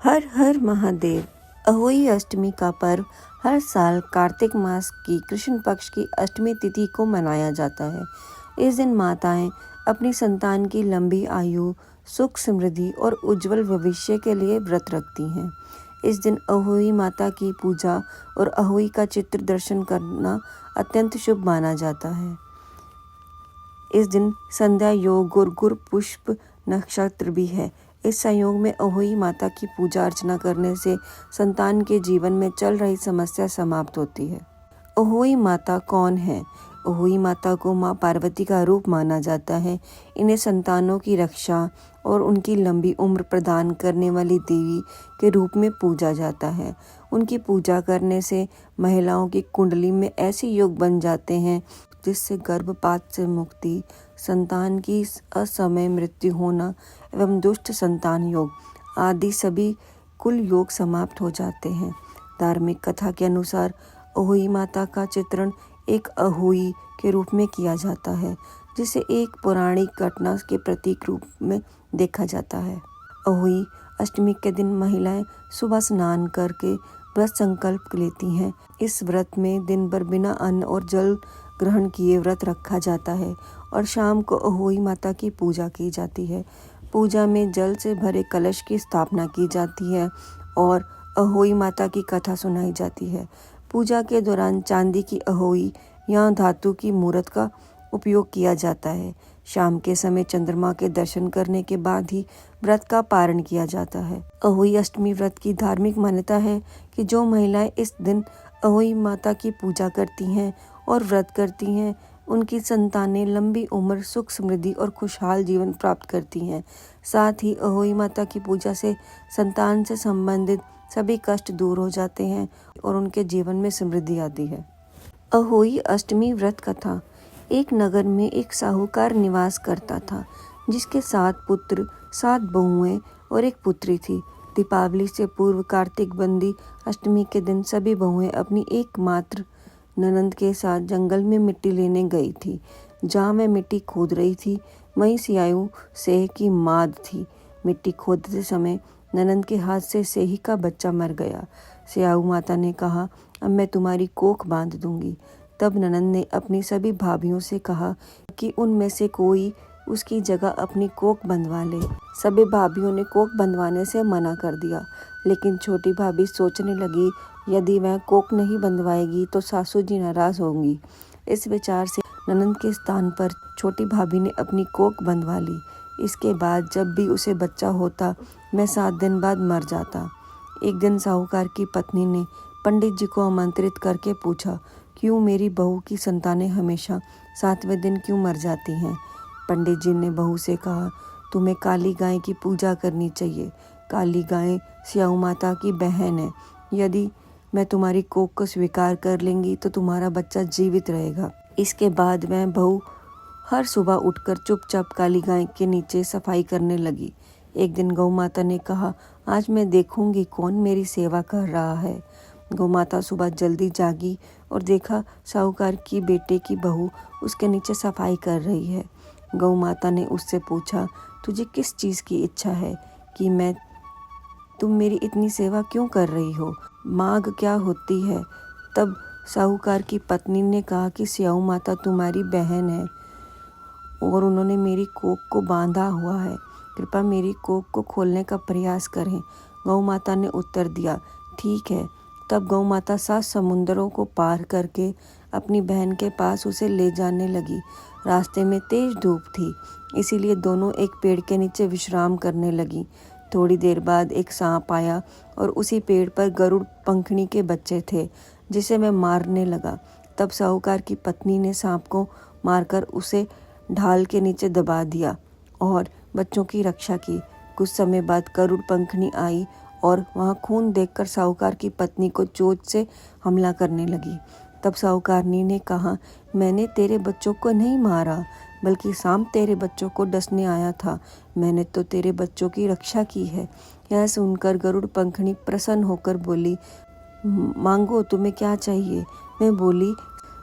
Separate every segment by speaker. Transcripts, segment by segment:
Speaker 1: हर हर महादेव। अहोई अष्टमी का पर्व हर साल कार्तिक मास की कृष्ण पक्ष की अष्टमी तिथि को मनाया जाता है। इस दिन माताएं अपनी संतान की लंबी आयु, सुख, समृद्धि और उज्जवल भविष्य के लिए व्रत रखती हैं। इस दिन अहोई माता की पूजा और अहोई का चित्र दर्शन करना अत्यंत शुभ माना जाता है। इस दिन संध्या योग और गुरु पुष्प नक्षत्र भी है। इस संयोग में अहोई माता की पूजा अर्चना करने से संतान के जीवन में चल रही समस्या समाप्त होती है। अहोई माता कौन है? अहोई माता को माँ पार्वती का रूप माना जाता है। इन्हें संतानों की रक्षा और उनकी लंबी उम्र प्रदान करने वाली देवी के रूप में पूजा जाता है। उनकी पूजा करने से महिलाओं की कुंडली में ऐसे योग बन जाते हैं जिससे गर्भपात से मुक्ति, संतान की असमय मृत्यु होना एवं दुष्ट संतान योग आदि सभी कुल योग समाप्त हो जाते हैं। धार्मिक कथा के अनुसार अहोई माता का चित्रण एक अहोई के रूप में किया जाता है, जिसे एक पौराणिक घटना के प्रतीक रूप में देखा जाता है। अहोई अष्टमी के दिन महिलाएं सुबह स्नान करके व्रत संकल्प लेती हैं। इस व्रत में दिन भर बिना अन्न और जल ग्रहण किए व्रत रखा जाता है और शाम को अहोई माता की पूजा की जाती है। पूजा में जल से भरे कलश की स्थापना की जाती है और अहोई माता की कथा सुनाई जाती है। पूजा के दौरान चांदी की अहोई या धातु की मूर्त का उपयोग किया जाता है। शाम के समय चंद्रमा के दर्शन करने के बाद ही व्रत का पारण किया जाता है। अहोई अष्टमी व्रत की धार्मिक मान्यता है कि जो महिलाएं इस दिन अहोई माता की पूजा करती हैं और व्रत करती हैं, उनकी संतानें लंबी उम्र, सुख, समृद्धि और खुशहाल जीवन प्राप्त करती हैं। साथ ही अहोई माता की पूजा से संतान से संबंधित सभी कष्ट दूर हो जाते हैं और उनके जीवन में समृद्धि आती है। अहोई अष्टमी व्रत कथा। एक नगर में एक साहूकार निवास करता था, जिसके 7 पुत्र, 7 बहुएं और एक पुत्री थी। दीपावली से पूर्व कार्तिक बंदी अष्टमी के दिन सभी बहुएं अपनी एकमात्र ननंद के साथ जंगल में मिट्टी लेने गई थी। जहाँ मैं मिट्टी खोद रही थी, वहीं सियाऊ सेह की माद थी। मिट्टी खोदते समय ननंद के हाथ से सेही का बच्चा मर गया। सियाऊ माता ने कहा, अब मैं तुम्हारी कोख बांध दूंगी। तब ननंद ने अपनी सभी भाभियों से कहा कि उनमें से कोई उसकी जगह अपनी कोख बंधवा ले। सभी भाभियों ने कोख बंधवाने से मना कर दिया, लेकिन छोटी भाभी सोचने लगी, यदि वह कोख नहीं बंधवाएगी तो सासू जी नाराज होंगी। इस विचार से ननंद के स्थान पर छोटी भाभी ने अपनी कोख बंधवा ली। इसके बाद जब भी उसे बच्चा होता, वह 7 दिन बाद मर जाता। एक दिन साहूकार की पत्नी ने पंडित जी को आमंत्रित करके पूछा, क्यों मेरी बहू की संतानें हमेशा 7वें दिन क्यों मर जाती हैं? पंडित जी ने बहू से कहा, तुम्हें काली गाय की पूजा करनी चाहिए। काली गाय सियाऊ माता की बहन है। यदि मैं तुम्हारी कोख को स्वीकार कर लेंगी तो तुम्हारा बच्चा जीवित रहेगा। इसके बाद वह बहू हर सुबह उठकर चुपचाप काली गाय के नीचे सफाई करने लगी। एक दिन गौ माता ने कहा, आज मैं देखूंगी कौन मेरी सेवा कर रहा है। गौ माता सुबह जल्दी जागी और देखा साहूकार की बेटे की बहू उसके नीचे सफाई कर रही है। गौ माता ने उससे पूछा, तुझे किस चीज़ की इच्छा है कि तुम मेरी इतनी सेवा क्यों कर रही हो? मांग क्या होती है? तब साहूकार की पत्नी ने कहा कि सियाऊ माता तुम्हारी बहन है और उन्होंने मेरी कोख को बांधा हुआ है। कृपया मेरी कोख को खोलने का प्रयास करें। गौ माता ने उत्तर दिया, ठीक है। तब गौ माता 7 समुद्रों को पार करके अपनी बहन के पास उसे ले जाने लगी। रास्ते में तेज धूप थी, इसीलिए दोनों एक पेड़ के नीचे विश्राम करने लगी। थोड़ी देर बाद एक सांप आया और उसी पेड़ पर गरुड़ पंखनी के बच्चे थे, जिसे मैं मारने लगा। तब साहूकार की पत्नी ने सांप को मारकर उसे ढाल के नीचे दबा दिया और बच्चों की रक्षा की। कुछ समय बाद गरुड़ पंखनी आई और वहाँ खून देखकर साहूकार की पत्नी को चोट से हमला करने लगी। तब साहूकारनी ने कहा, मैंने तेरे बच्चों को नहीं मारा, बल्कि सांप तेरे बच्चों को डसने आया था। मैंने तो तेरे बच्चों की रक्षा की है। यह सुनकर गरुड़ पंखनी प्रसन्न होकर बोली, मांगो, तुम्हें क्या चाहिए? मैं बोली,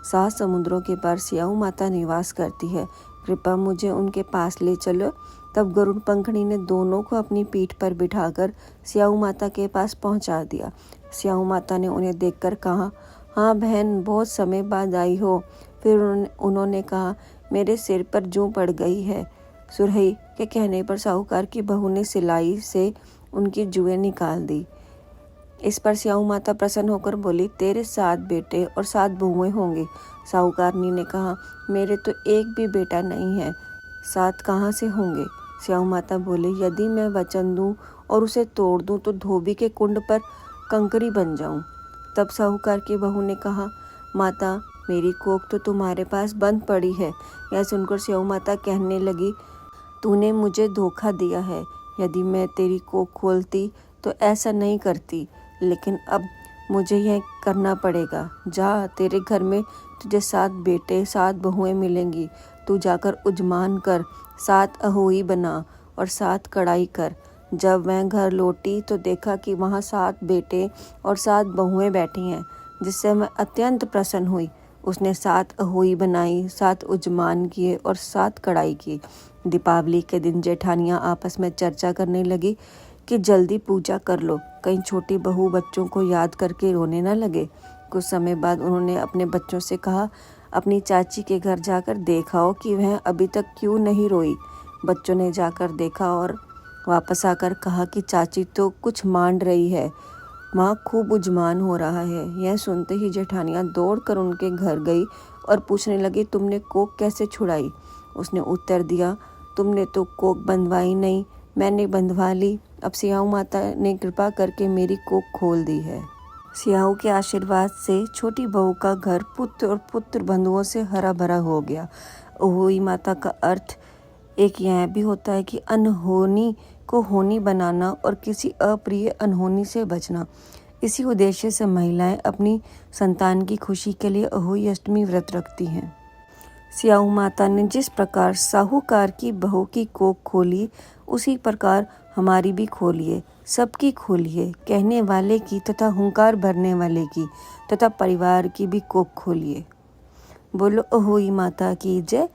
Speaker 1: 7 समुद्रों के पार सियाऊ माता निवास करती है, कृपया मुझे उनके पास ले चलो। तब गरुड़ पंखड़ी ने दोनों को अपनी पीठ पर बिठाकर स्याऊ माता के पास पहुंचा दिया। स्याऊ माता ने उन्हें देखकर कहा, हाँ बहन, बहुत समय बाद आई हो। फिर उन्होंने कहा, मेरे सिर पर जूं पड़ गई है। सुरही के कहने पर साहूकार की बहू ने सिलाई से उनकी जुएं निकाल दी। इस पर स्याऊ माता प्रसन्न होकर बोली, तेरे 7 बेटे और 7 बहुएं होंगे। साहूकारनी ने कहा, मेरे तो एक भी बेटा नहीं है, 7 कहाँ से होंगे। स्याऊ माता बोले, यदि मैं वचन दूं और उसे तोड़ दूं तो धोबी के कुंड पर कंकरी बन जाऊं। तब साहूकार की बहू ने कहा, माता, मेरी कोख तो तुम्हारे पास बंद पड़ी है। यह सुनकर स्याऊ माता कहने लगी, तूने मुझे धोखा दिया है। यदि मैं तेरी कोख खोलती तो ऐसा नहीं करती, लेकिन अब मुझे यह करना पड़ेगा। जा, तेरे घर में तुझे 7 बेटे 7 बहुएं मिलेंगी। तू जाकर उजमान कर, 7 अहोई बना और 7 कढ़ाई कर। जब वह घर लौटी तो देखा कि वहाँ 7 बेटे और 7 बहुएं बैठी हैं, जिससे मैं अत्यंत प्रसन्न हुई। उसने 7 अहोई बनाई, 7 उजमान किए और 7 कढ़ाई की। दीपावली के दिन जेठानियाँ आपस में चर्चा करने लगी कि जल्दी पूजा कर लो, कहीं छोटी बहू बच्चों को याद करके रोने न लगे। कुछ समय बाद उन्होंने अपने बच्चों से कहा, अपनी चाची के घर जाकर देखाओ कि वह अभी तक क्यों नहीं रोई। बच्चों ने जाकर देखा और वापस आकर कहा कि चाची तो कुछ मांड रही है, माँ खूब उजमान हो रहा है। यह सुनते ही जेठानियाँ दौड़कर उनके घर गई और पूछने लगी, तुमने कोख कैसे छुड़ाई। उसने उत्तर दिया, तुमने तो कोख बंधवाई नहीं, मैंने बंधवा ली। अब स्याऊ माता ने कृपा करके मेरी कोख खोल दी है। स्याऊ के आशीर्वाद से छोटी बहू का घर पुत्र और पुत्र बंधुओं से हरा भरा हो गया। अहोई माता का अर्थ एक यह भी होता है कि अनहोनी को होनी बनाना और किसी अप्रिय अनहोनी से बचना। इसी उद्देश्य से महिलाएं अपनी संतान की खुशी के लिए अहोई अष्टमी व्रत रखती हैं। स्याऊ माता ने जिस प्रकार साहूकार की बहू की कोख खोली, उसी प्रकार हमारी भी खोलिए, सबकी खोलिए, कहने वाले की तथा हुंकार भरने वाले की तथा परिवार की भी कोख खोलिए। बोलो अहोई माता की जय।